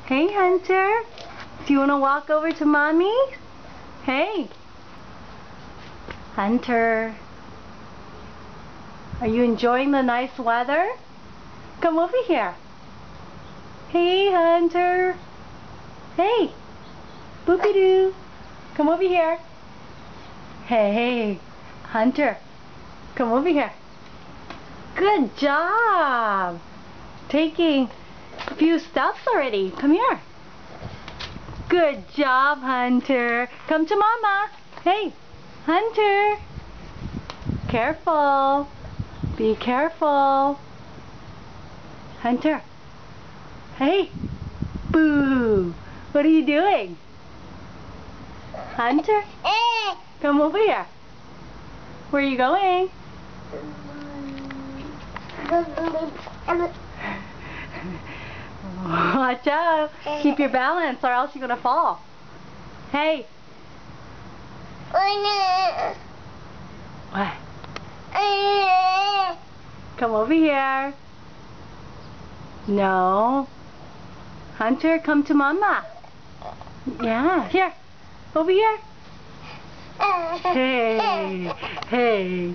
Hey, Hunter. Do you want to walk over to Mommy? Hey. Hunter. Are you enjoying the nice weather? Come over here. Hey, Hunter. Hey. Boopy-doo. Come over here. Hey, Hunter. Come over here. Good job. Taking a few steps already. Come here. Good job, Hunter. Come to Mama. Hey, Hunter. Careful. Be careful. Hunter. Hey. Boo. What are you doing? Hunter. Come over here. Where are you going? Watch out. Keep your balance or else you're going to fall. Hey. What? Come over here. No. Hunter, come to Mama. Yeah. Here. Over here. Hey. Hey.